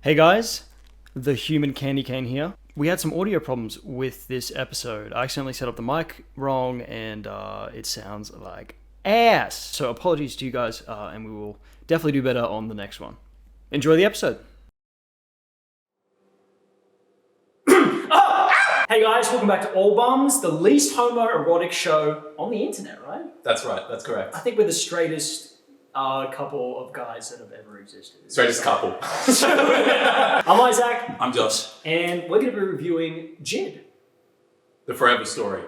Hey guys, the human candy cane here. We had some audio problems with this episode. I accidentally set up the mic wrong and it sounds like ass. So apologies to you guys and we will definitely do better on the next one. Enjoy the episode. Hey guys, welcome back to All Bums, the least homoerotic show on the internet, right? That's right, that's correct. I think we're the straightest couple of guys that have ever existed. Straightest couple. I'm Isaac. I'm Josh. And we're going to be reviewing JID. The Forever Story.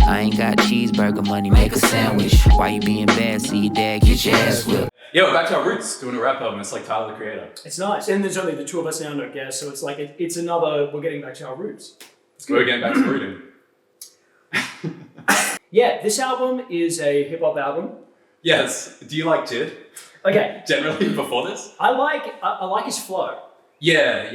I ain't got cheeseburger money, make a sandwich. Why you being bad? See your dad get your ass whipped. Yeah, we're back to our roots, doing a rap album. It's like Tyler, the Creator. It's nice. And there's only the two of us now, no guests, so it's like, it's another, we're getting back to our roots. We're getting back to rooting. Yeah, this album is a hip-hop album. Yes. Do you like JID? Okay. Generally, before this? I like his flow. Yeah.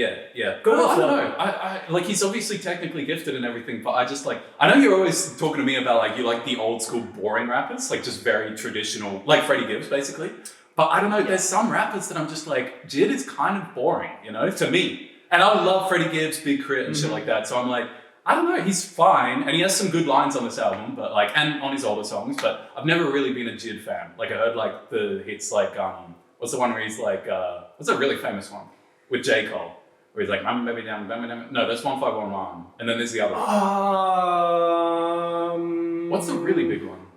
Go Well, on, I don't know. I like, he's obviously technically gifted and everything, but I just like, I know you're always talking to me about like, you like the old school boring rappers, like just very traditional, like Freddie Gibbs basically. But I don't know, there's some rappers that I'm just like, JID is kind of boring, you know, to me. And I love Freddie Gibbs, Big Crit and shit like that. So I'm like, I don't know, he's fine. And he has some good lines on this album, but like, and on his older songs, but I've never really been a JID fan. Like I heard like the hits like, what's the one where he's like, what's a really famous one? With J. Cole. Where he's like, Mama Baby Down, no, that's 1511. And then there's the other one. What's the really big one?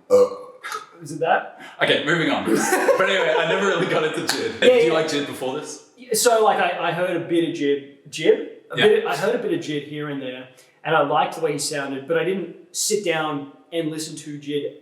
Is it that? Okay, moving on. But anyway, I never really got into JID. Do you like JID before this? So like I heard a bit of JID. I heard a bit of JID here and there, and I liked the way he sounded, but I didn't sit down and listen to JID,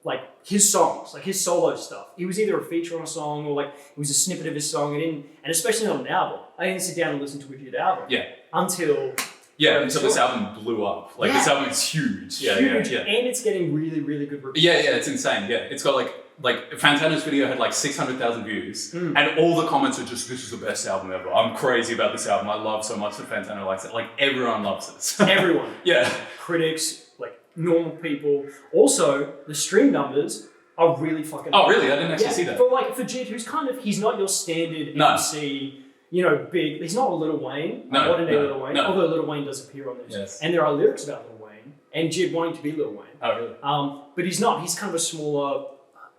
like his songs, like his solo stuff. He was either a feature on a song or like it was a snippet of his song. And especially on an album, I didn't sit down and listen to a JID album. Yeah. Until this album blew up. Like this album is huge. Huge. Yeah. And it's getting really, really good reviews. Yeah, it's insane. Yeah, it's got like Fantana's video had like 600,000 views, and all the comments are just, "This is the best album ever. I'm crazy about this album. I love so much that Fantana likes it." Like everyone loves this. Everyone. Yeah. Critics, like normal people. Also, the stream numbers are really fucking. Oh, really? I didn't actually see that. For JID, who's he's not your standard MC. You know, big. He's not a Little Wayne. Little Wayne. No. Although Little Wayne does appear on this, yes. And there are lyrics about Little Wayne and JID wanting to be Little Wayne. Oh, really? But he's not. He's kind of a smaller.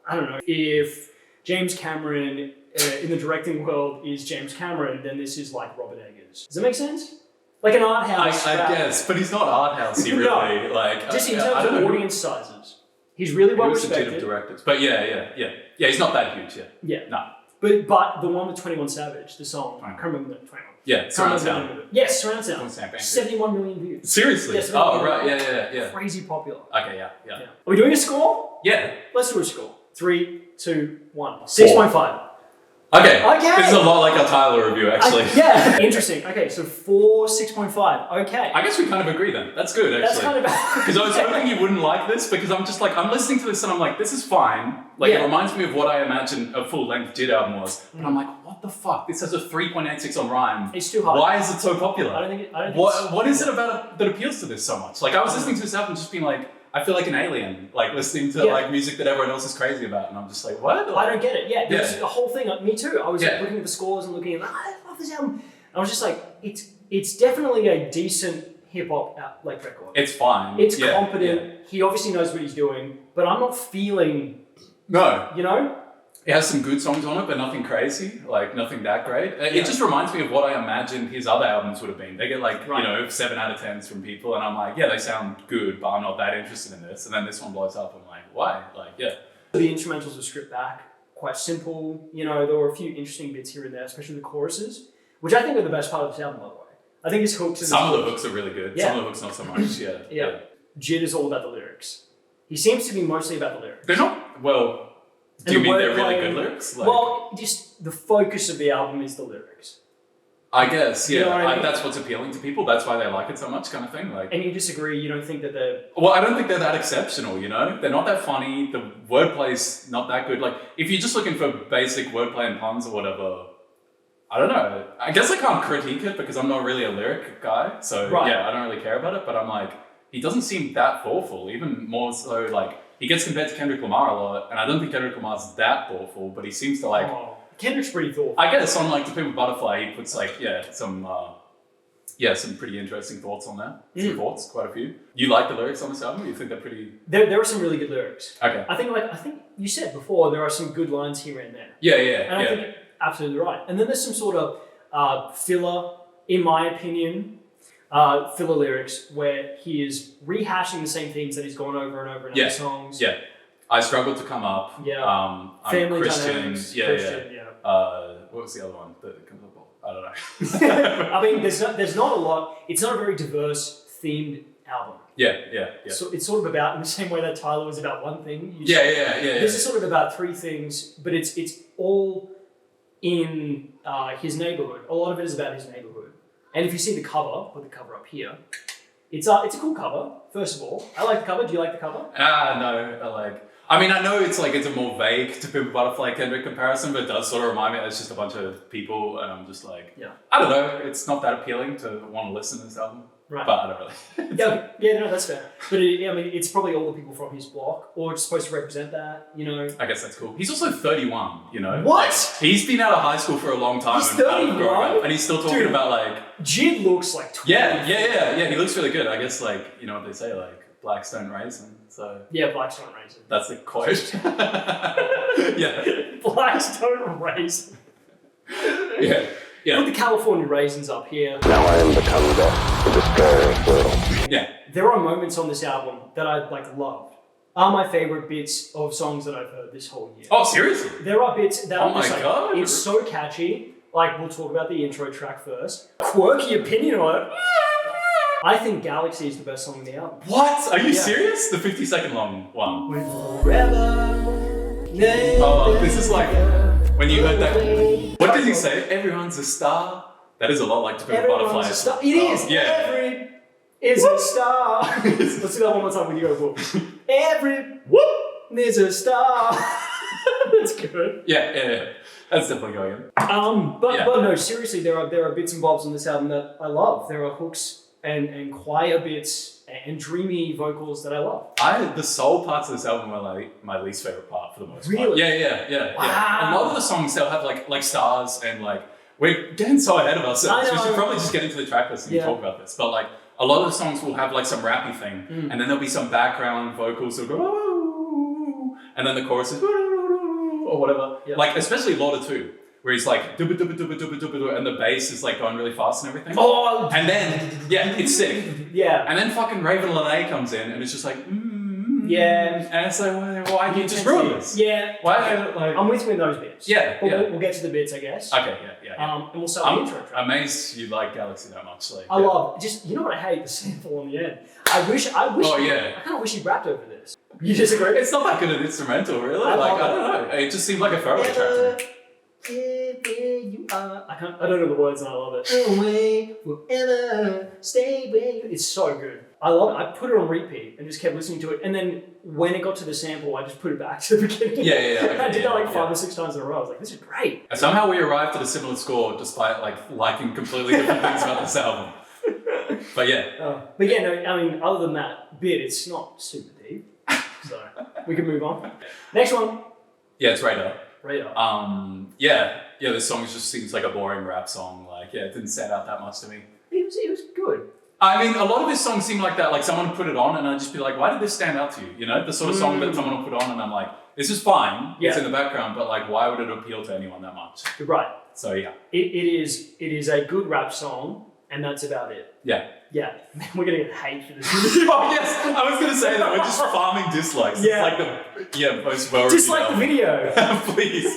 I don't know. If James Cameron in the directing world is James Cameron, then this is like Robert Eggers. Does that make sense? Like an art house. I guess, but he's not art housey really. No. Like just in terms of audience sizes, he's really well respected. Of directors, but yeah. He's not that huge. Yeah. No. But the one with 21 Savage, the song, I can't remember the 21. Yeah, Surround Sound. Yes, Surround Sound. 71 million views. Seriously? Yes, right, yeah. Crazy popular. Okay, yeah. Are we doing a score? Yeah. Let's do a score. 3, 2, 1. 6.5. Okay. This is a lot like our Tyler review, actually. Yeah. Interesting. Okay, so 4, 6.5. Okay. I guess we kind of agree then. That's good, actually. That's kind of because I was hoping you wouldn't like this, because I'm just like, I'm listening to this and I'm like, this is fine. Like, it reminds me of what I imagined a full-length JID album was. But I'm like, what the fuck? This has a 3.86 on Rhyme. It's too hard. Why is it so popular? I don't think what is it about it that appeals to this so much? Like, I was listening to this album just being like, I feel like an alien, like listening to like music that everyone else is crazy about, and I'm just like, what? I don't get it. Yeah, there's a whole thing. Me too. I was looking at the scores and looking at, I love this album. And I was just like, it's definitely a decent hip hop record. It's fine. It's competent. Yeah. He obviously knows what he's doing, but I'm not feeling. No. You know. It has some good songs on it, but nothing crazy, like nothing that great. It just reminds me of what I imagined his other albums would have been. They get 7 out of 10s from people, and I'm like, yeah, they sound good, but I'm not that interested in this. And then this one blows up, I'm like, why? The instrumentals were stripped back, quite simple. You know, there were a few interesting bits here and there, especially the choruses, which I think are the best part of this album, by the way. I think his hooks. Some of the hooks are really good. Yeah. Some of the hooks not so much. Yeah. JID is all about the lyrics. He seems to be mostly about the lyrics. They're not well. Do you mean they're really good lyrics? Well, just the focus of the album is the lyrics. I guess, yeah. You know what I mean? That's what's appealing to people. That's why they like it so much, kind of thing. Like, and you disagree? You don't think that they're... Well, I don't think they're that exceptional, you know? They're not that funny. The wordplay's not that good. Like, if you're just looking for basic wordplay and puns or whatever, I don't know. I guess I can't critique it because I'm not really a lyric guy. So, yeah, I don't really care about it. But I'm like, he doesn't seem that thoughtful. Even more so, like... He gets compared to Kendrick Lamar a lot, and I don't think Kendrick Lamar's that thoughtful, but he seems to like... Kendrick's pretty thoughtful. I guess on like To Pimp a Butterfly, he puts like some pretty interesting thoughts on there. Some thoughts, quite a few. You like the lyrics on this album? You think they're pretty? There are some really good lyrics. Okay. I think you said before there are some good lines here and there. Yeah. And I think absolutely right. And then there's some sort of filler, in my opinion, filler lyrics where he is rehashing the same themes that he's gone over and over in other songs. Yeah. I struggled to come up. Yeah. I'm Family Christian. dynamics. Yeah. Christian, What was the other one that comes up? I don't know. I mean, there's not a lot. It's not a very diverse themed album. Yeah. So it's sort of about, in the same way that Tyler was about one thing. This is sort of about three things, but it's all in his neighborhood. A lot of it is about his neighborhood. And if you see the cover, put the cover up here. It's a cool cover. First of all, I like the cover. Do you like the cover? No, I know it's a more vague To Pimp a Butterfly Kendrick comparison, but it does sort of remind me that it's just a bunch of people, and I'm just like, I don't know, it's not that appealing to want to listen to this album. Right. But I don't really. No, that's fair. But it's probably all the people from his block, or it's supposed to represent that, I guess that's cool. He's also 31, What? He's been out of high school for a long time. He's 31? And he's still talking about JID looks like 20. Yeah, he looks really good. I guess you know what they say, blacks don't raisin. So yeah, blacks don't raisin. That's the quote. Yeah. Blacks don't raisin. Yeah. Put the California raisins up here. Now I am become death, the destroyer of worlds. Yeah. There are moments on this album that I loved. Are my favorite bits of songs that I've heard this whole year. Oh, seriously? There are bits that I'm just God. It's so catchy. We'll talk about the intro track first. Quirky opinion on it. I think Galaxy is the best song on the album. What? Are you serious? The 50-second long one. This is when you heard that. What did he say? Everyone's a star. That is a lot like To Pimp a Butterfly. Everyone's a star. It is. Yeah. Every is a star. Let's do that one more time with you. Go. Every there's a star. That's good. Yeah. That's definitely going in. But no, seriously, there are bits and bobs on this album that I love. There are hooks and choir bits and dreamy vocals that I love. The soul parts of this album are my least favorite part for the most part. Really? Yeah. Wow. A lot of the songs they'll have like stars and we're getting so ahead of ourselves. I know. We should probably just get into the track list and talk about this. But a lot of the songs will have some rappy thing, and then there'll be some background vocals that go, "Ooh," and then the chorus is "Ooh," or whatever. Yeah. Especially Lauder 2. Where he's dubba dubba dubba dubba dubba, and the bass is going really fast and everything. Oh, and then it's sick. Yeah. And then fucking Raven Lene comes in, and it's just yeah. And it's why you just ruin this? Yeah. Why? I'm with you in those bits. Yeah. We'll get to the bits, I guess. Okay. Yeah. And we'll start the intro track. I'm amazed you like Galaxy that much. I love just what I hate, the sample on the end. I wish. Oh yeah. I kind of wish he rapped over this. You disagree? It's not that good an instrumental, really. I don't know. It just seemed like a throwaway track to me. You are. I don't know the words and I love it. Away, forever, stay where you. It's so good. I love it. I put it on repeat and just kept listening to it. And then when it got to the sample, I just put it back to the beginning. Yeah. Okay, I did that 5 or 6 times in a row. I was like, this is great. And somehow we arrived at a similar score despite liking completely different things about this album. But yeah. Other than that bit, it's not super deep. So we can move on. Next one. Yeah, it's Radar. This song just seems like a boring rap song. It didn't stand out that much to me. It was good. I mean, a lot of his songs seem like that. Someone would put it on and I'd just be like, why did this stand out to you? The sort of song that someone will put on and I'm like, this is fine. Yeah. It's in the background, but why would it appeal to anyone that much? You're right. So yeah. It is a good rap song and that's about it. Yeah. Yeah. We're going to get hate for this. Oh, yes. I was going to say that. We're just farming dislikes. Yeah. It's the most well-reviewed Dislike the video. Please.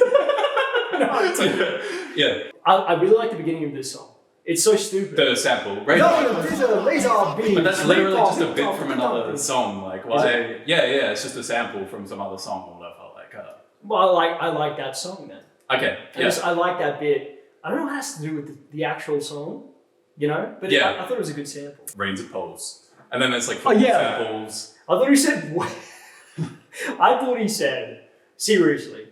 No, it's okay. Yeah. I really like the beginning of this song. It's so stupid. The sample. Right? But that's literally just a bit from another song. Why? Yeah. It's just a sample from some other song or whatever. Well, I like that song then. Okay. Yeah. I like that bit. I don't know what it has to do with the actual song, but I thought it was a good sample. Rains of Poles. And then there's football samples. I thought he said, seriously,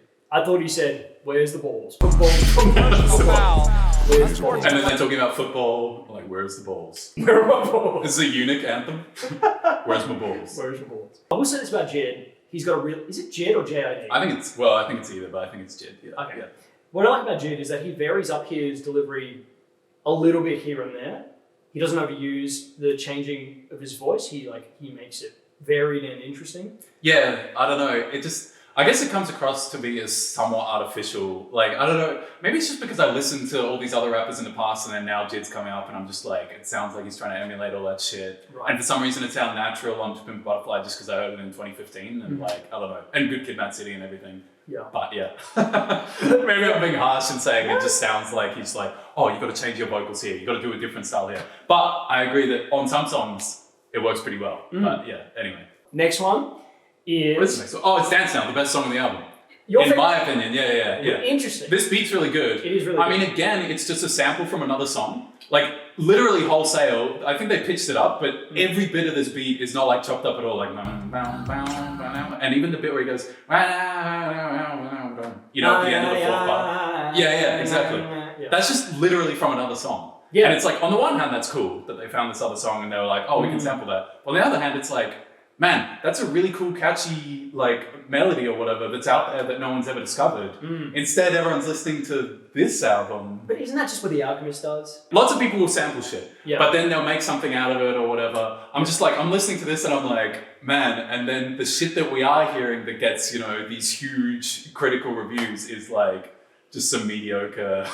where's the balls? Football. Where's the balls? And then they're talking about football, where's the balls? Where are my balls? This is a eunuch anthem. Where's my balls? Where's your balls? I will say this about JID. He's got a real, is it JID or JID? I think it's either, but I think it's JID. Yeah. Okay. Yeah. What I like about JID is that he varies up his delivery a little bit here and there. He doesn't overuse the changing of his voice. He makes it varied and interesting. Yeah, I don't know. I guess it comes across to me as somewhat artificial. Like, I don't know. Maybe it's just because I listened to all these other rappers in the past and then now JID's coming up and I'm just like, it sounds like he's trying to emulate all that shit. Right. And for some reason it sounded natural on To Pimp a Butterfly just because I heard it in 2015 and like, I don't know. And Good Kid, Mad City and everything. Yeah. But yeah. Maybe I'm being harsh and saying it just sounds like he's like, oh, you got to change your vocals here. You got to do a different style here. But I agree that on some songs, it works pretty well. But yeah, anyway. Next one is... What is the next one? Oh, it's Dance Now, the best song on the album. In my opinion, yeah. Interesting. This beat's really good. It is really I good. mean, again, it's just a sample from another song. Like, literally wholesale. I think they pitched it up, but every bit of this beat is not like chopped up at all. Like, and even the bit where he goes, you know, at the end of the fourth part. Yeah, exactly. Yeah. That's just literally from another song. Yeah. And it's like, on the one hand, that's cool that they found this other song and they were like, oh, we can sample that. On the other hand, it's like, man, that's a really cool, catchy, like, melody or whatever that's out there that no one's ever discovered. Instead, everyone's listening to this album. But isn't that just what The Alchemist does? Lots of people will sample shit, Yeah. but then they'll make something out of it or whatever. I'm just like, I'm listening to this and I'm like, man, and then the shit that we are hearing that gets, you know, these huge critical reviews is like just some mediocre,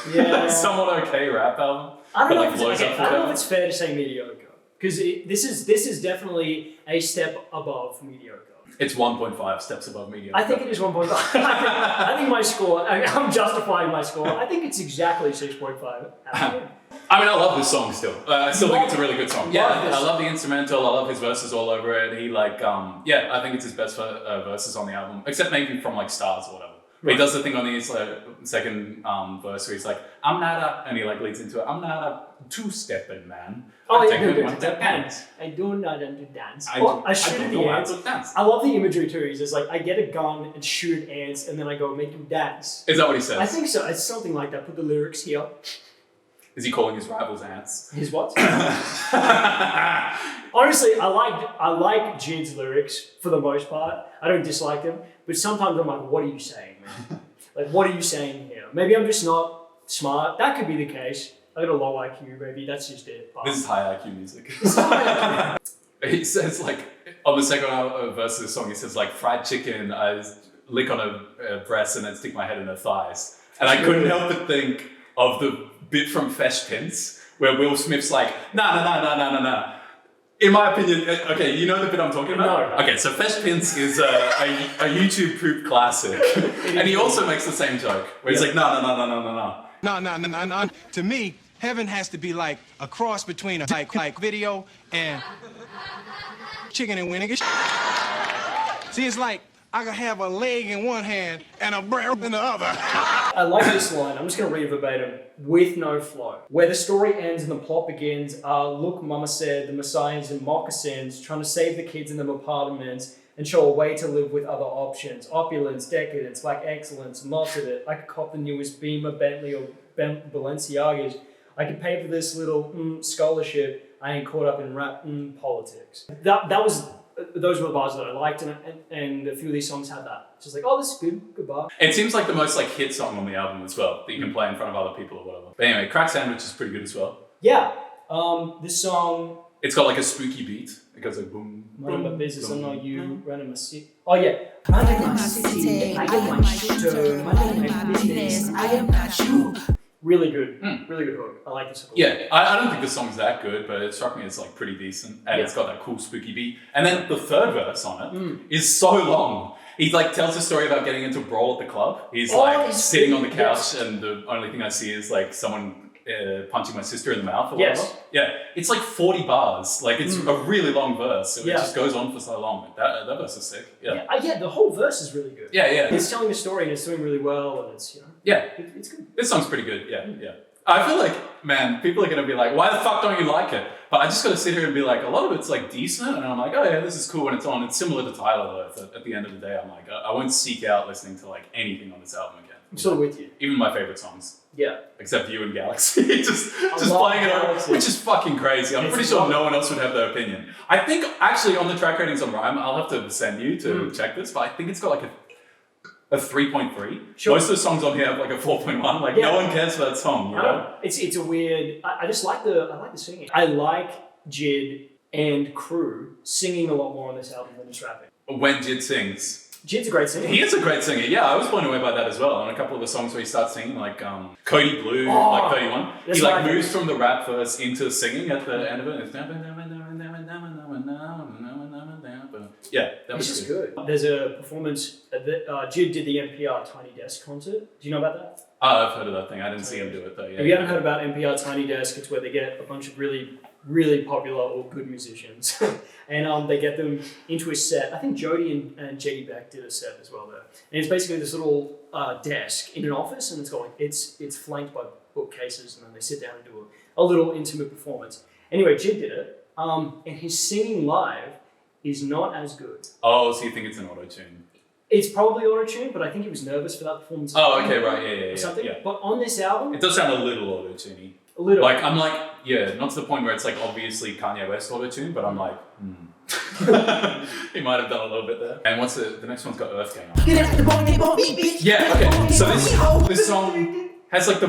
somewhat okay rap album. I don't know blows up or if whatever. it's fair to say mediocre. Because this is definitely a step above mediocre. It's 1.5 steps above mediocre. I think it is 1.5. I think my score, I'm justifying my score. I think it's exactly 6.5. I mean, I love this song still. I still think it's a really good song. Yeah, I love the instrumental. I love his verses all over it. He I think it's his best verses on the album, except maybe from like Stars or whatever. But he does the thing on the second verse where he's like, I'm not a, and he like leads into it, I'm not a two-stepping man. Oh, I yeah, take good. one step pants. I do not want to dance. I shoot don't at know the how ants. to dance. I love the imagery too. He's just like, I get a gun and shoot ants, and then I go make you dance. Is that what he says? I think so. It's something like that. Put the lyrics here. Is he calling his rivals ants? His what? Honestly, I like JID's lyrics for the most part. I don't dislike them, but sometimes I'm like, what are you saying, man? Like, what are you saying here? Maybe I'm just not smart. That could be the case. I got a low IQ, maybe. That's just it. But This is high IQ music. He says like, on the second verse of the song, he says like, fried chicken, I lick on a breast and then stick my head in her thighs. And I couldn't help but think of the bit from Fresh Prince where Will Smith's like, nah. In my opinion, okay, you know the bit I'm talking about? No. Okay, so Fresh Prince is a YouTube poop classic. And he also makes the same joke where he's like, no. No. To me, heaven has to be like a cross between a like video and chicken and winning. See, it's like I could have a leg in one hand and a brain in the other. I like this line. I'm just going to read it verbatim. With no flow. Where the story ends and the plot begins, look, mama said, the messiahs in moccasins, trying to save the kids in them apartments and show a way to live with other options. Opulence, decadence, like excellence, most of it. I could cop the newest Beamer, Bentley, or Balenciagas. I could pay for this little scholarship. I ain't caught up in rap politics. Those were the bars that I liked, and a few of these songs had that. Just like, oh, this is good bar. It seems like the most like hit song on the album as well, that you can play in front of other people or whatever. But anyway, Crack Sandwich is pretty good as well. Yeah, this song... It's got like a spooky beat. It goes like boom, Running my boom, business, I boom. know you. Running my city. Oh yeah. Running my city, I am my shooter. Running my business, I am not you. Really good. Really good hook. I like this hook. Yeah, I don't think the song's that good, but it struck me as like pretty decent. And it's got that cool spooky beat. And then the third verse on it is so long. He like tells a story about getting into a brawl at the club. He's sitting on the couch and the only thing I see is like someone punching my sister in the mouth or whatever. Yeah, it's like 40 bars. Like it's a really long verse. So it just goes on for so long. That verse is sick. Yeah, the whole verse is really good. Yeah. It's telling a story and it's doing really well and it's, it's good. This song's pretty good. Yeah. I feel like, man, people are going to be like, why the fuck don't you like it? But I just got to sit here and be like, a lot of it's like decent. And I'm like, oh yeah, this is cool when it's on. It's similar to Tyler though. At the end of the day, I'm like, I won't seek out listening to like anything on this album again. I'm still with you. Even my favorite songs. Yeah. Except you and Galaxy. just playing it over, which is fucking crazy. I'm pretty sure no one else would have their opinion. I think actually on the track ratings on Rhyme, I'll have to send you to check this, but I think it's got like a 3.3. Sure. Most of the songs on here have like a 4.1. Like no one cares for that song, you know? It's a weird. I just like the singing. I like JID and Crew singing a lot more on this album than just rapping. When JID sings. JID's a great singer. He is a great singer. Yeah, I was blown away by that as well. On a couple of the songs where he starts singing, like Cody Blue, like 31. He like moves from the rap verse into singing at the end of it. Yeah, that was just good. There's a performance that JID did the NPR Tiny Desk concert. Do you know about that? I've heard of that thing. I didn't see him do it though. Yeah, if you haven't heard about NPR Tiny Desk, it's where they get a bunch of really, really popular or good musicians and they get them into a set. I think Jody and JD Beck did a set as well there. And it's basically this little desk in an office, and it's flanked by bookcases, and then they sit down and do a little intimate performance. Anyway, JID did it, and his singing live is not as good. Oh, so you think it's an auto-tune? It's probably auto-tuned, but I think he was nervous for that performance. Oh, okay, right, yeah. Or something. Yeah. But on this album, it does sound a little auto-tuney. A little. Like, I'm like, yeah, not to the point where it's like obviously Kanye West auto-tune, but I'm like, he might have done a little bit there. And what's the next one's got Earth Gang on. Yeah, okay. So this song has like the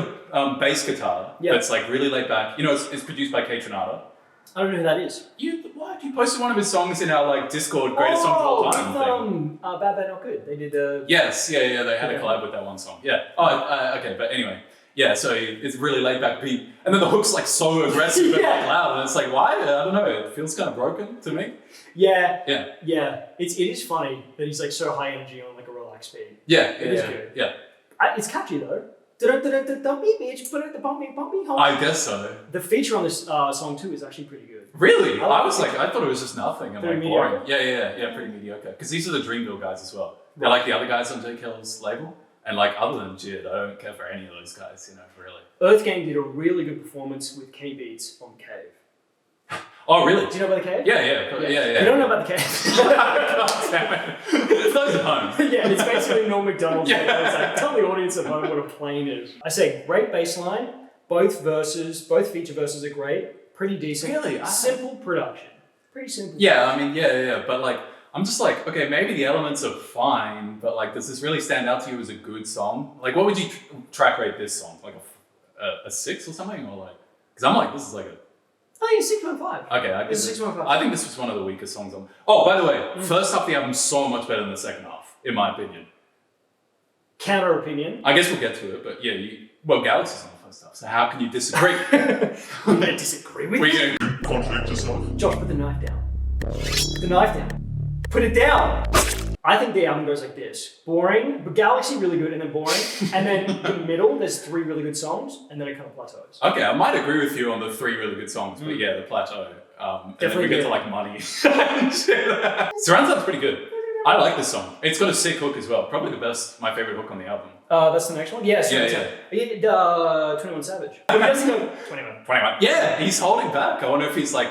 bass guitar that's like really laid back. You know, it's produced by Kate Tronada. I don't know who that is. What? You posted one of his songs in our like Discord greatest songs of all time. Bad Bad Not Good. They did the. Yes, yeah. They had a collab with that one song. Yeah. Oh, okay. But anyway, yeah. So it's really laid back beat, and then the hook's like so aggressive and like loud, and it's like, why? I don't know. It feels kind of broken to me. Yeah. It is funny that he's like so high energy on like a relaxed beat. Yeah. It is good. Yeah. It's catchy though. Don't be bitch, put it the bumpy home. I guess so. The feature on this song too is actually pretty good. Really? I thought it was just nothing and like boring. Mediocre? Yeah, pretty mediocre. Because these are the Dreamville guys as well. They're like the other guys on J. Kell's label. And like other than JID, I don't care for any of those guys, you know, really. Earth Gang did a really good performance with Kenny Beats on Cave. Oh, really? Do you know about the Cave? Yeah. You don't know about the Cave? God damn it. Those at home. Yeah, it's basically Norm Macdonald's. Yeah. It's like, tell the audience at home what a plane is. I say great bass line. Both feature verses are great. Pretty decent. Really? Simple production. Pretty simple. Yeah, I mean, yeah. But like, I'm just like, okay, maybe the elements are fine, but like, does this really stand out to you as a good song? Like, what would you track rate this song? Like a 6 or something? Or like, because I'm like, this is like a... I think it's 6.5. Okay, I guess it's 6.5. I think this was one of the weakest songs on... Oh, by the way, first half of the album's so much better than the second half, in my opinion. Counter opinion. I guess we'll get to it, but yeah, Galaxy's on the first half, so how can you disagree? I'm going to disagree with you. Contradict yourself. Josh, put the knife down. Put the knife down. Put it down! I think the album goes like this. Boring, but Galaxy really good, and then boring. And then in the middle, there's 3 really good songs, and then it kind of plateaus. Okay, I might agree with you on the 3 really good songs, but yeah, the plateau. And then we get to like Money. Surround sound's pretty good. I like this song. It's got a sick hook as well. Probably my favorite hook on the album. That's the next one? Yes. Yeah. 21 Savage. He doesn't go 21. Yeah, he's holding back. I wonder if he's like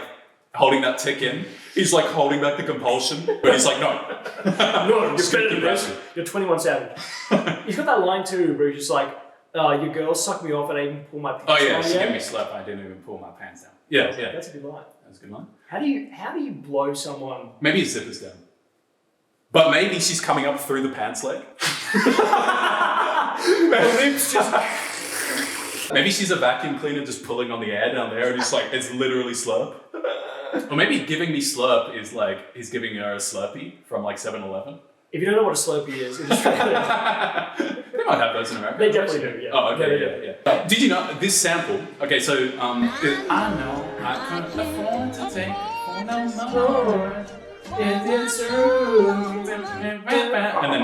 holding that tick in. He's like holding back the compulsion, but he's like, no. No, you're better than this. You're 21 Savage. He's got that line too, where he's just like, your girl sucked me off and I didn't pull my pants down. Oh yeah, she gave me a slap. I didn't even pull my pants down. Yeah. That's a good line. That's a good line. How do you blow someone? Maybe his zipper's down. But maybe she's coming up through the pants leg. Maybe she's a vacuum cleaner just pulling on the air down there and it's like, it's literally slurp. Or maybe giving me slurp is like, he's giving her a Slurpee from like 7-Eleven. If you don't know what a Slurpee is, it's They might have those in America. They definitely do, yeah. Oh, okay, yeah. Did you know this sample? Okay, so I know I couldn't afford to take for no more. It's true. And then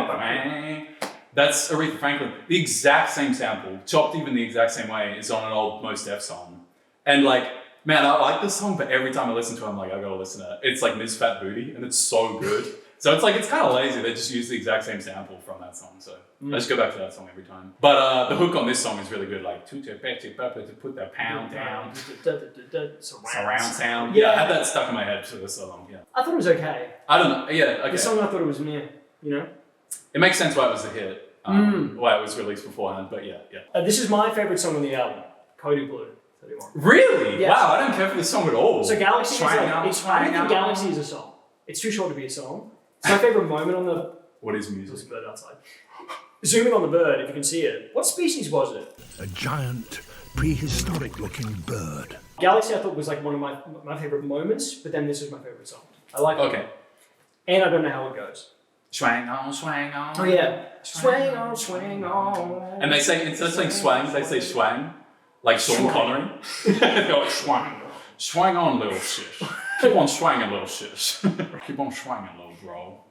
that's Aretha Franklin. The exact same sample, chopped even the exact same way, is on an old Mos Def song. And like, man, I like this song, but every time I listen to it, I'm like, I gotta listen to it. It's like Ms. Fat Booty, and it's so good. So it's like, it's kind of lazy. They just use the exact same sample from that song. So I just go back to that song every time. But the hook on this song is really good. Like, to put that pound down. Surround sound. Yeah, I had that stuck in my head for this song. Yeah. I thought it was okay. I don't know. Yeah, okay. The song I thought it was meh, you know? It makes sense why it was a hit. Why it was released beforehand, but yeah. This is my favorite song on the album, Cody Blue. 31. Really? Yes. Wow, I don't care for this song at all. So Galaxy is like, I don't think Galaxy is a song. It's too short to be a song. It's my favorite moment on the What is There's a music? bird outside. Zoom in on the bird if you can see it. What species was it? A giant, prehistoric-looking bird. Galaxy I thought was like one of my favorite moments, but then this is my favorite song. I like it. Okay. And I don't know how it goes. Swang on, swang on. Oh yeah. Swang on, swang on. And they say, instead of saying swang, they say swang. Like Sean Swang. Connery. They go like swang. Swang on, little shish. Keep on swanging, little shish. Keep on swanging, little bro.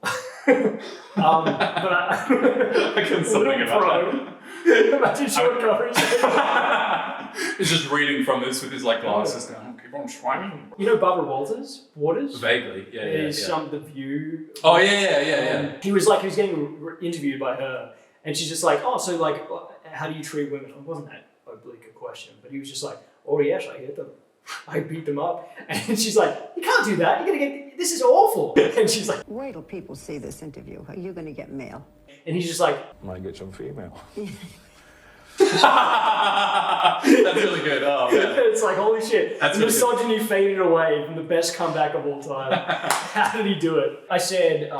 But I couldn't stop thinking about that. Imagine Sean Connery. He's just reading from this with his like glasses down. Keep on swanging. You know Barbara Waters? Vaguely, yeah. Is The View. Oh yeah. He was getting interviewed by her, and she's just like, oh, so like, how do you treat women? It wasn't that oblique a question, but he was just like, oh yes, I hit them. I beat them up. And she's like, you can't do that. You're going to get, this is awful. And she's like, Wait till people see this interview. You're going to get mail. and he's just like, Might get some female. That's really good. Oh man. it's like, holy shit. That's The really good. misogyny faded away from the best comeback of all time. How did he do it? I said,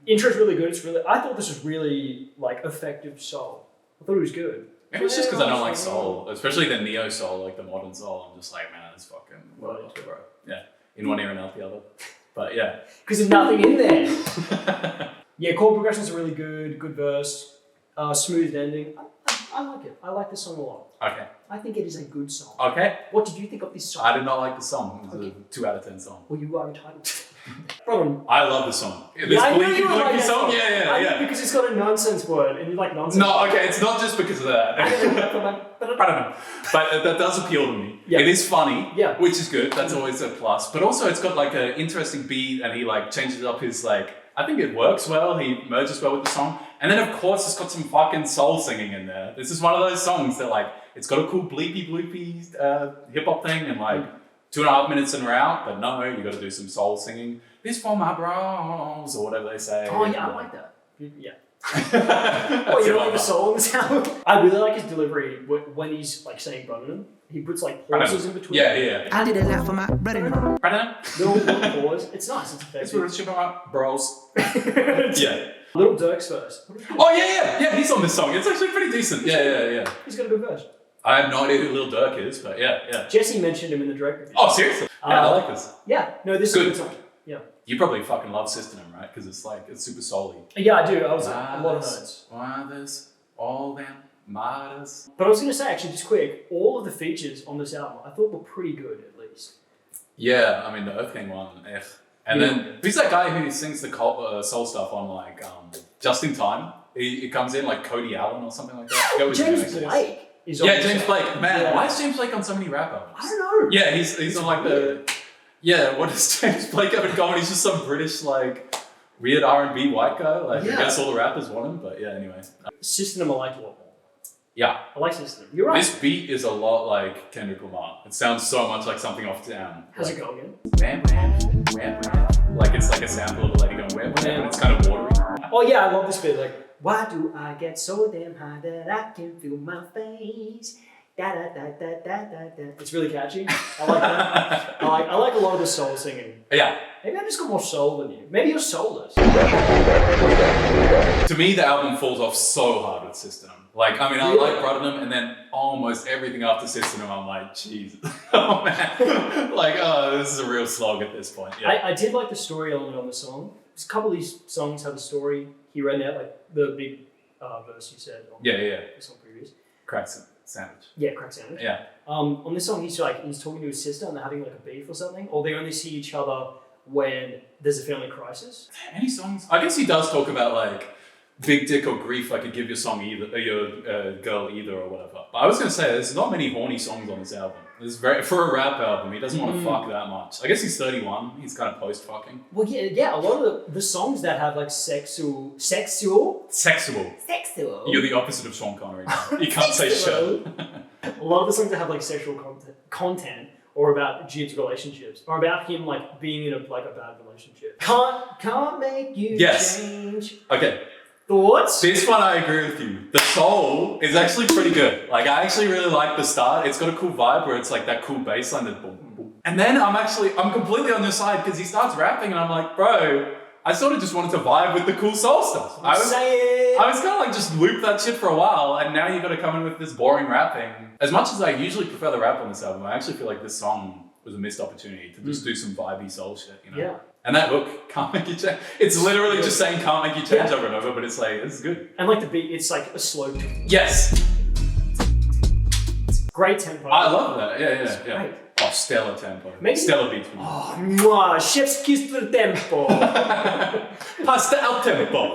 intro's really good. I thought this was really like effective soul. I thought it was good. Maybe it's just because I don't like soul, especially the neo soul, like the modern soul. I'm just like, man, that's fucking Right. bro. Yeah, in one ear and out the other. But yeah, Because there's nothing in there. Yeah, chord progressions are really good. Good verse. Smooth ending. I like it. I like this song a lot. okay, I think it is a good song. okay. What did you think of this song? I did not like the song. It was Okay. a 2 out of 10 song. Well, you are entitled to. Problem. I love the song. This I knew bleaky, you would like bleaky that song. I think Yeah. because it's got a nonsense word, and you like nonsense. No, okay, it's not just because of that. But that does appeal to me. Yeah. It is funny, Yeah. which is good. That's always a plus. But also, it's got like an interesting beat, and he like changes up his like. I think it works well. He merges well with the song, and then of course, it's got some fucking soul singing in there. This is one of those songs that like it's got a cool bleepy bloopy hip hop thing, and like 2.5 minutes and we're out. But no, you got to do some soul singing. This for my bros or whatever they say. Oh yeah, I like that. Yeah. Oh, you don't like the soul in the sound? I really like his delivery when he's like saying brother. He puts like pauses in between. Yeah. I did a lot for my brother. Little pause. It's nice. It's That's effective. what it's about, bros. Yeah. Little Dirk's verse. Oh yeah. He's on this song. It's actually pretty decent. Yeah. He's got a good verse. I have no idea who Lil Durk is, but yeah. Jesse mentioned him in the direct review. Oh seriously? Yeah, I like this. Yeah. No, this Good. is a good song. Yeah. You probably fucking love System, right? Because it's like it's super soul-y. Yeah, I do. I was a lot of notes. Why this? All them martyrs. But I was going to say, actually, just quick, all of the features on this album I thought were pretty good, at least. Yeah, I mean the Earth King one, and then who's that guy who sings the soul stuff on like Just in Time? He comes in like Cody Allen or something like that. I forget what his name James is. Blake is on Yeah, this James album. Blake. Man, Yeah. why is James Blake on so many rap albums? I don't know. Yeah, he's on like the. Yeah, what does James Blake have in common? He's just some British like weird R&B white guy. Like Yeah. I guess all the rappers want him, but yeah. Anyway, System I liked a lot more. yeah. I like System. You're right. This beat is a lot like Kendrick Lamar. It sounds so much like something off Down. How's like, it go again? Wham, wham, wham, wham. Like it's like a sample of a lady going wham, wham, and it's kind of watery. Oh yeah, I love this bit. Like, why do I get so damn high that I can feel my face? Da da da da da da da. It's really catchy. I like that. I like a lot of the soul singing. Yeah. Maybe I just got more soul than you. Maybe you're soulless. To me, the album falls off so hard with System. Like, I mean, I like Brotherham, and then almost everything after System, I'm like, Jesus. Oh, man. Like, oh, this is a real slog at this point. Yeah. I did like the story element on the song. Because a couple of these songs have a story here and there, like the big verse you said on Yeah. the song previous. Cracks sandwich. Yeah, Crack Sandwich. Yeah. On this song, he's talking to his sister and they're having like a beef or something, or they only see each other when there's a family crisis. Any songs? I guess he does talk about like big dick or grief. I could give your song either, your girl either or whatever. But I was gonna say there's not many horny songs on this album. There's for a rap album, he doesn't want to fuck that much. I guess he's 31. He's kind of post fucking. Well, yeah. A lot of the songs that have like sexual. Sexual. You're the opposite of Sean Connery. You can't say shit. A lot of the songs that have like sexual content or about JID's relationships or about him like being in a bad relationship. Can't make you change. Okay. Thoughts? This one I agree with you. The soul is actually pretty good. Like I actually really like the start. It's got a cool vibe where it's like that cool bass line that boom, boom, boom. And then I'm completely on your side because he starts rapping and I'm like, bro, I sort of just wanted to vibe with the cool soul stuff. I was kind of like just loop that shit for a while, and now you got to come in with this boring rapping. As much as I usually prefer the rap on this album, I actually feel like this song was a missed opportunity to just do some vibey soul shit, you know? Yeah. And that hook, can't make you change. It's literally just saying can't make you change over and over, but it's like, this is good. And like the beat, it's like a slow beat. Yes. Great tempo. I love that. Yeah. Great. Oh, stellar tempo. Maybe- Stellar beats. Oh, mwah, chef's kiss for the tempo. Pasta al tempo.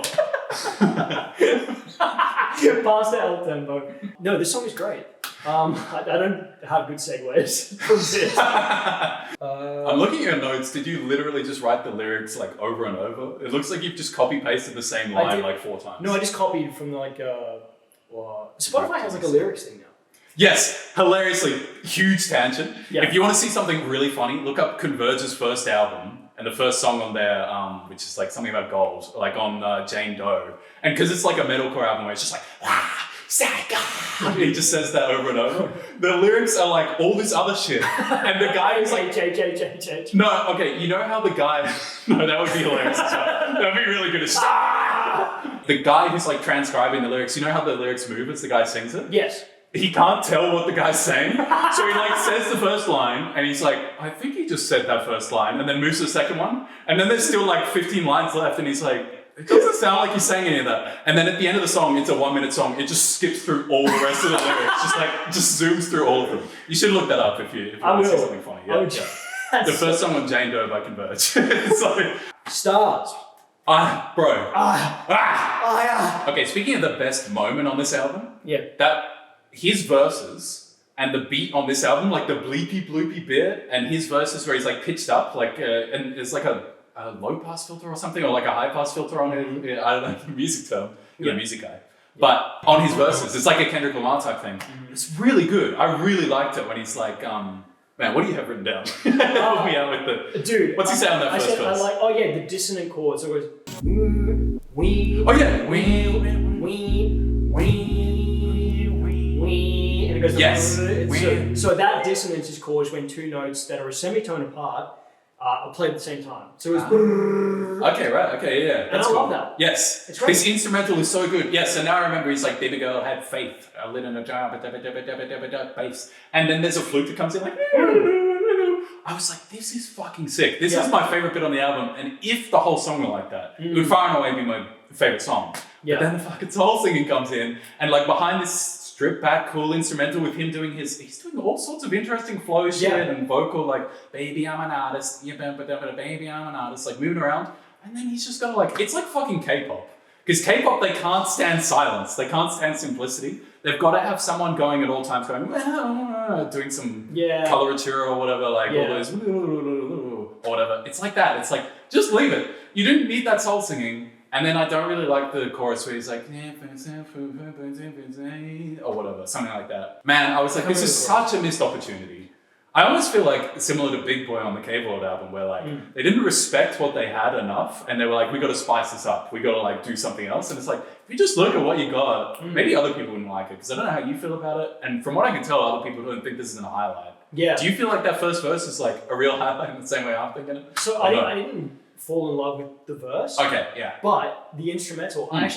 Pasta el tempo. No, this song is great. I don't have good segues from this. I'm looking at your notes. Did you literally just write the lyrics like over and over? It looks like you've just copy pasted the same line like 4 times. No, I just copied from like Spotify has like a lyrics thing now. Yes, hilariously, huge tangent. Yeah. If you want to see something really funny, look up Converge's first album and the first song on there, which is like something about gold, like on Jane Doe. And because it's like a metalcore album where it's just like, and he just says that over and over. The lyrics are like all this other shit. And the guy is like, J. no, okay, you know how the guy, no, that would be hilarious as well. That would be really good. The guy who's like transcribing the lyrics, you know how the lyrics move as the guy sings it? Yes. He can't tell what the guy's saying. So he like says the first line and he's like, I think he just said that first line, and then moves to the second one. And then there's still like 15 lines left and he's like, it doesn't sound like he's saying any of that. And then at the end of the song, it's a 1-minute song. It just skips through all the rest of the lyrics. Just zooms through all of them. You should look that up if you want to see something funny. Yeah. The first song on Jane Doe by Converge. It's like, Stars. bro. Okay, speaking of the best moment on this album, that his verses and the beat on this album, like the bleepy bloopy bit, and his verses where he's like pitched up, like and it's like a low pass filter or something, or like a high pass filter on it. I don't know the music term. You're a music guy. But on his verses, it's like a Kendrick Lamar type thing. It's really good. I really liked it when he's like, man, what do you have written down? Help me out with the... Dude. What's he say on that first verse? The dissonant chords. So it goes... Oh yeah. And it goes... Yes. So that dissonance is caused when 2 notes that are a semitone apart are played at the same time. So it's... Okay, right. Okay, yeah. And I love that. Yes. It's great. This instrumental is so good. Yes, and now I remember he's like, baby girl had faith. I lit in a jar, bass. And then there's a flute that comes in like... I was like, this is fucking sick. This is my favorite bit on the album. And if the whole song were like that, it would far and away be my favorite song. Yeah. But then the fucking soul singing comes in. And like behind this stripped back cool instrumental with him doing he's doing all sorts of interesting flow shit and vocal, like, baby, I'm an artist. Baby, I'm an artist. Like moving around. And then he's just got like, it's like fucking K-pop. Because K-pop, they can't stand silence. They can't stand simplicity. They've got to have someone going at all times going, doing some coloratura or whatever, like all those, or whatever. It's like that. It's like, just leave it. You didn't need that soul singing. And then I don't really like the chorus where he's like, or whatever, something like that. Man, I was like, this is such a missed opportunity. I almost feel like similar to Big Boy on the K-Board album, where like they didn't respect what they had enough, and they were like, we got to spice this up. We got to like do something else. And it's like, if you just look at what you got, maybe other people wouldn't like it, because I don't know how you feel about it. And from what I can tell, other people don't think this is a highlight. Yeah. Do you feel like that first verse is like a real highlight in the same way I'm thinking it? So I didn't fall in love with the verse. Okay, yeah. But the instrumental, I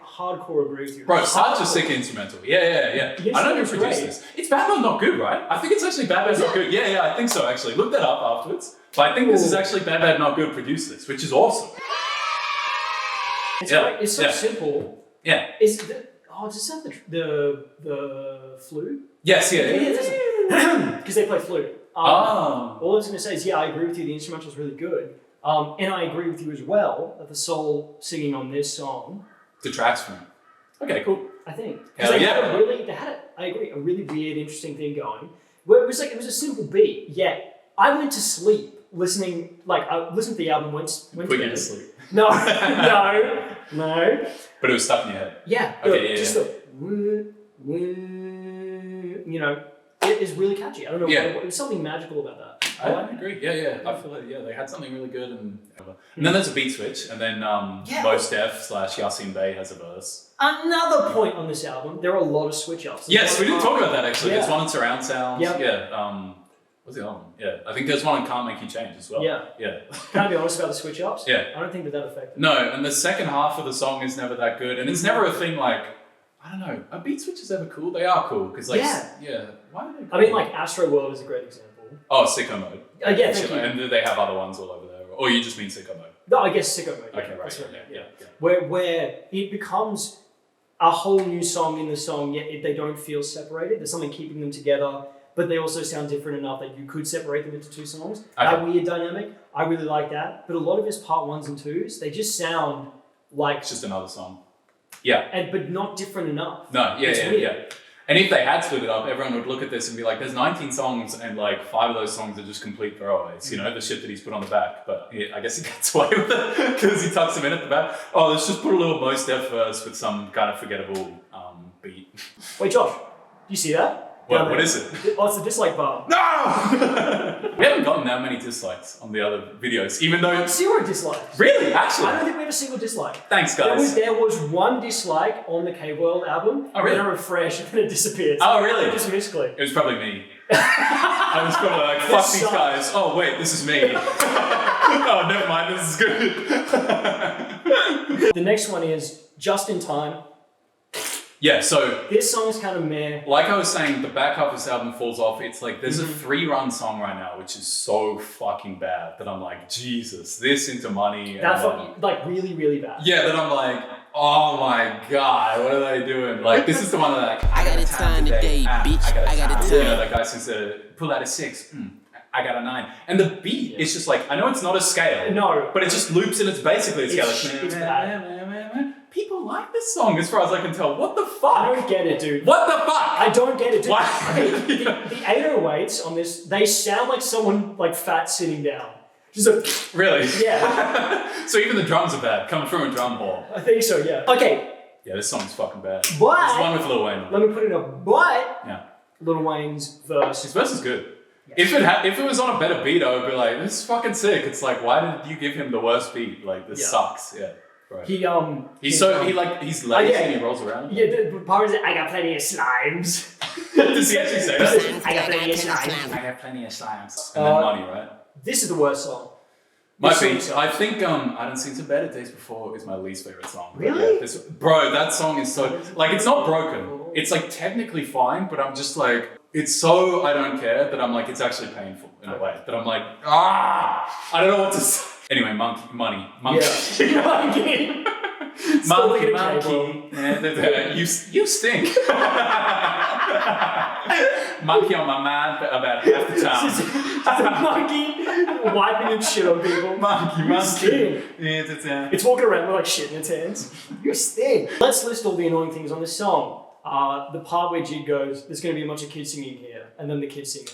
hardcore agree with you. Bro, such a sick instrumental. Yeah. I know who produced this. It's Bad Bad Not Good, right? I think it's actually Bad Bad Not Good. Yeah, I think so, actually. Look that up afterwards. But I think this is actually Bad Bad Not Good produced this, which is awesome. It's great. It's so simple. Yeah. Does this have the flute? Yes, Because they play flute. All I was going to say is, I agree with you. The instrumental is really good. And I agree with you as well that the soul singing on this song detracts from it. Okay, cool. I think because they had I agree, a really weird, interesting thing going. Where it was a simple beat. Yet I went to sleep listening. Like I listened to the album. Went put you to sleep. No. But it was stuck in your head. Yeah. Just the it is really catchy. I don't know. It was something magical about that. I agree. Yeah. I feel like they had something really good, and then there's a beat switch, and then Mos Def / Yasin Bey has a verse. Another point on this album, there are a lot of switch ups. Yes, we didn't talk about that actually. There's one in surround sound. Yeah. What's the other one? Yeah, I think there's one on Can't Make You Change as well. Yeah. Yeah. Can I be honest about the switch ups? Yeah. I don't think that affected. No, and the second half of the song is never that good, and it's never a thing like, I don't know, are beat switches ever cool? They are cool, because like, why are they cool? I mean, like Astro World is a great example. Oh, Sicko Mode. Yeah, thank you. And do they have other ones all over there? Or you just mean Sicko Mode? No, I guess Sicko Mode. Okay, right, That's yeah. Where it becomes a whole new song in the song, yet they don't feel separated. There's something keeping them together, but they also sound different enough that you could separate them into two songs. Okay. That weird dynamic, I really like that. But a lot of his part 1s and 2s, they just sound like... It's just another song. Yeah. But not different enough. No, yeah. And if they had split it up, everyone would look at this and be like, there's 19 songs and like 5 of those songs are just complete throwaways, you know, the shit that he's put on the back. But I guess he gets away with it because he tucks them in at the back. Oh, let's just put a little Mos Def verse with some kind of forgettable beat. Wait, Josh, do you see that? What is it? Oh, it's the dislike bar. No! We haven't gotten that many dislikes on the other videos, even though... 0 dislikes. Really? Actually? I don't think we have a single dislike. Thanks, guys. There was 1 dislike on the Cave World album. Oh, really? Then I refreshed and then it disappeared. Oh, really? It just misclicked. It was probably me. I was probably like, fuck these guys. Oh, wait, this is me. Oh, never mind, this is good. The next one is Just in Time. Yeah, so... This song's kind of meh. Like I was saying, the back half of this album falls off. It's like, there's a 3-run song right now, which is so fucking bad that I'm like, Jesus, this into Money. That's like really, really bad. Yeah, that I'm like, oh my God, what are they doing? Like, this is the one that like, I got a time today, bitch. I got a time. You know, that guy sings pull out a 6. I got a 9. And the beat is just like, I know it's not a scale. No. But it just loops and it's basically a scale. It's bad. People like this song as far as I can tell. What the fuck? I don't get it, dude. What the fuck? I don't get it, dude. Why? The 808s on this, they sound like someone like fat sitting down. Just a... Really? Yeah. So even the drums are bad, coming from a drum hall. I think so, yeah. Okay. Yeah, this song's fucking bad. But... It's one with Lil Wayne. Let me put it up. But... Yeah. Lil Wayne's verse. His verse is good. If it was on a better beat, I would be like, this is fucking sick. It's like, why did you give him the worst beat? Like, this sucks. Yeah. Right. He's lazy and he rolls around. Yeah, the part is I got plenty of slimes. Does he actually say that? I got plenty of slimes. I got plenty of slimes. And then Money, right? This is the worst song. Might be. I think I Done Seen Some Better Days Before is my least favorite song. Really? Yeah, bro, that song is so like it's not broken. It's like technically fine, but I'm just like it's so I don't care that I'm like it's actually painful in a way that I'm like I don't know what to say. Anyway, Money. Yeah. Monkey. Yeah, you stink. Monkey on my mind about half the time. It's a monkey wiping its shit on people. Monkey. Stink. Yeah, It's walking around with like shit in its hands. You stink. Let's list all the annoying things on this song. The part where JID goes, there's going to be a bunch of kids singing here, and then the kids singing.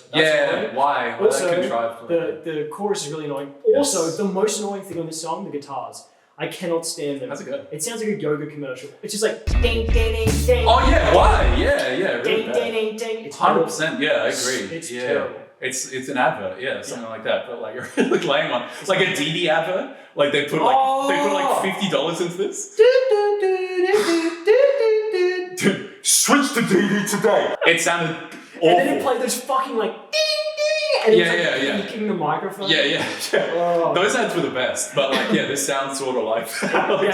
Why? Also, that contrived? the chorus is really annoying. Yes. Also, the most annoying thing on this song, the guitars. I cannot stand them. How's it go? It sounds like a yoga commercial. It's just like ding ding ding ding. Oh yeah, why? Yeah, really ding bad. ding ding ding. It's 100%. Yeah, I agree. It's yeah. terrible. It's an advert, something like that. But like a really lame one. It's like a JID advert. Like they put like $50 into this. Switch to JID today. It sounded awful. And then it played those fucking like ding ding. And it was kicking the microphone. Yeah. Oh. Those ads were the best. But like, yeah, this sounds sort of like,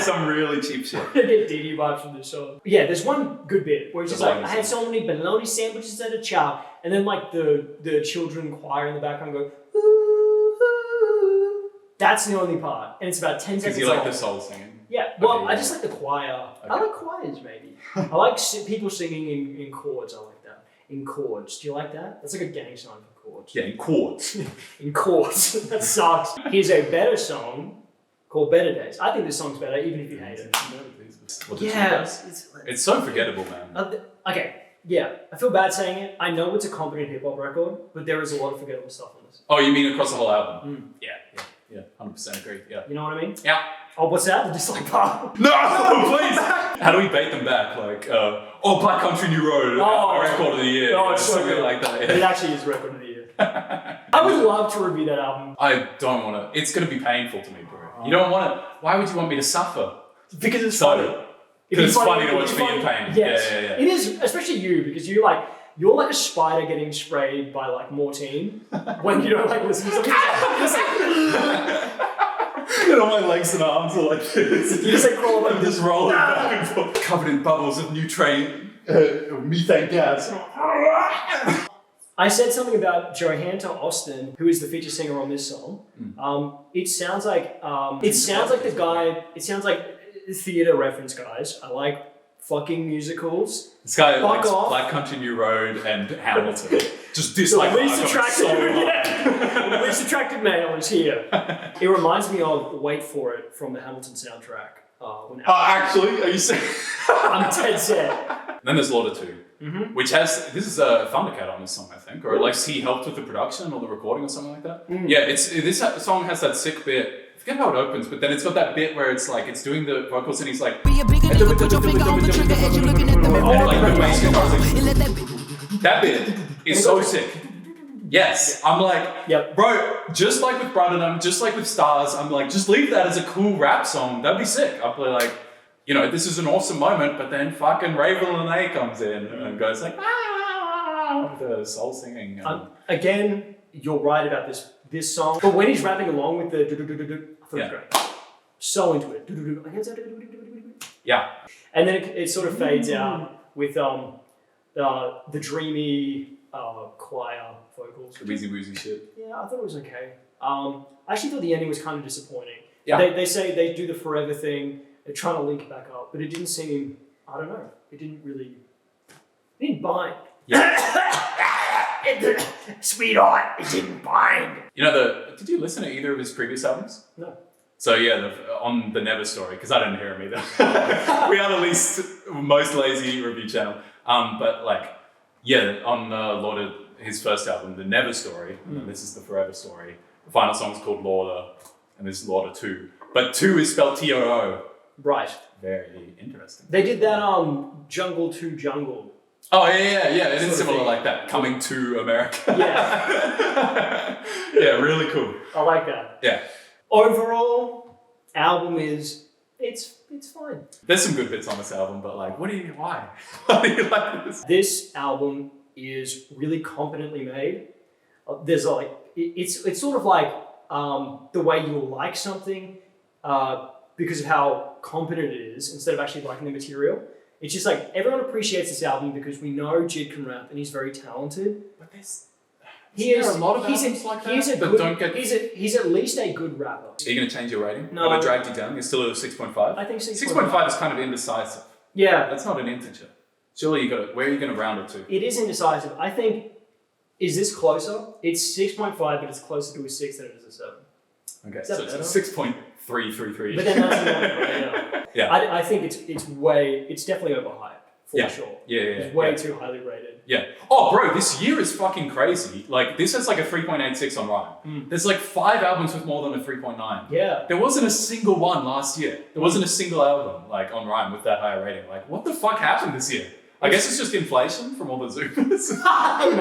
some really cheap shit. I get DD vibes from this song. Yeah, there's one good bit where it's just like, I had so many bologna sandwiches at a chow. And then like the children choir in the background go, ooh. That's the only part. And it's about 10 seconds Because you like the soul singing. Yeah, well, Okay, I just like the choir. Okay. I like choirs, maybe. I like people singing in chords. I like that. In chords. Do you like that? That's like a gang sign for chords. Yeah, in chords. In chords. That sucks. Here's a better song called Better Days. I think this song's better, even if you hate it. It's so forgettable, man. Okay, yeah. I feel bad saying it. I know it's a competent hip hop record, but there is a lot of forgettable stuff on this. Oh, you mean across the whole album? Yeah, 100% agree. Yeah. You know what I mean? Yeah. Oh, what's that? The dislike part? No, please. How do we bait them back? Like, Black Country New Road, record of the year, something like that. Yeah. It actually is record of the year. I would love to review that album. I don't want to. It's going to be painful to me, bro. You don't want to. Why would you want me to suffer? Because it's funny. Because it's funny to watch me in pain. Yes. Yeah. It is, especially you, because you You're like a spider getting sprayed by like Mortine when you don't like listen to something. And all my legs and arms are like this. You just like crawl up and just rolling back and forth, covered in bubbles of methane gas. I said something about Johanna Austin, who is the feature singer on this song. It sounds like the guy. It sounds like theater reference, guys. I like fucking musicals. This guy Fuck likes off. Black Country New Road and Hamilton. Just dislike The least attractive male is here. It reminds me of Wait For It from the Hamilton soundtrack. Actually, are you saying? I'm dead set. Then there's Lauder 2, which has, this is a Thundercat on this song, I think, or like he helped with the production or the recording or something like that. Yeah, this song has that sick bit. I forget how it opens, but then it's got that bit where it's like, it's doing the vocals and he's like, that bit is so sick. Yes, I'm like, bro, just like with Brotherham, just like with Stars, I'm like, just leave that as a cool rap song. That'd be sick. I'll play like, you know, this is an awesome moment, but then fucking Ravel and A comes in and goes like, the soul singing. Again, you're right about this song, but when he's rapping along with the I thought it was great. So into it. Yeah. And then it sort of fades out with the dreamy choir vocals. The wheezy woozy shit. Yeah, I thought it was okay. I actually thought the ending was kind of disappointing. Yeah. They say they do the forever thing, they're trying to link back up, but it didn't seem, I don't know, it didn't bind. Yeah. Sweetheart, it didn't bind. You know, did you listen to either of his previous albums? No. So yeah, on the Never Story, because I didn't hear him either. We are the most lazy review channel. But like, yeah, on Lauder, his first album, The Never Story, and then this is The Forever Story. The final song is called Lauder, and this is Lauder 2. But 2 is spelled T-O-O. Right. Very interesting. They did that Jungle to Jungle. Oh, yeah. It is similar like that. Coming to America. Yeah. Yeah, really cool. I like that. Yeah. Overall, album it's fine. There's some good bits on this album, but like, why? Why do you like this? This album is really competently made. There's like, it's sort of like the way you will like something because of how competent it is instead of actually liking the material. It's just like, everyone appreciates this album because we know JID can rap and he's very talented. But there's He's a lot of albums like that he's at least a good rapper. Are you going to change your rating? No. Have I dragged you down? You're still at a 6.5? I think 6.5 is kind of indecisive. Yeah. That's not an integer. Surely where are you going to round it to? It is indecisive. I think, is this closer? It's 6.5, but it's closer to a 6 than it is a 7. Okay, so it's 6.333. But then that's not Yeah. I think it's definitely overhyped, for sure. Yeah. It's way too highly rated. Yeah. Oh, bro, this year is fucking crazy. Like, this has like a 3.86 on Rhyme. There's like 5 albums with more than a 3.9. Yeah. There wasn't a single one last year. There wasn't a single album like on Rhyme with that higher rating. Like, what the fuck happened this year? I guess it's just inflation from all the Zoomers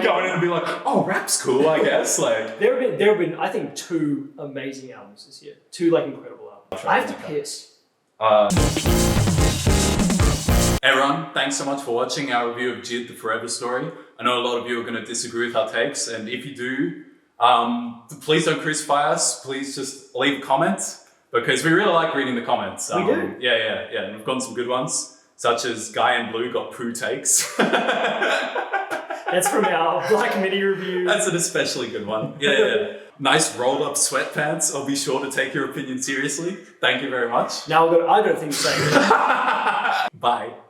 going in and be like, oh, rap's cool, I guess. Like, There have been, I think, 2 amazing albums this year. 2 like incredible albums. I have to piss. Everyone, thanks so much for watching our review of JID, The Forever Story. I know a lot of you are going to disagree with our takes, and if you do, please don't crucify us. Please just leave comments, because we really like reading the comments. We do? Yeah. And we've gotten some good ones, such as Guy in Blue got poo takes. That's from our Black Midi review. That's an especially good one. Yeah. Nice rolled up sweatpants. I'll be sure to take your opinion seriously. Thank you very much. Now I've got a thing to say. Bye.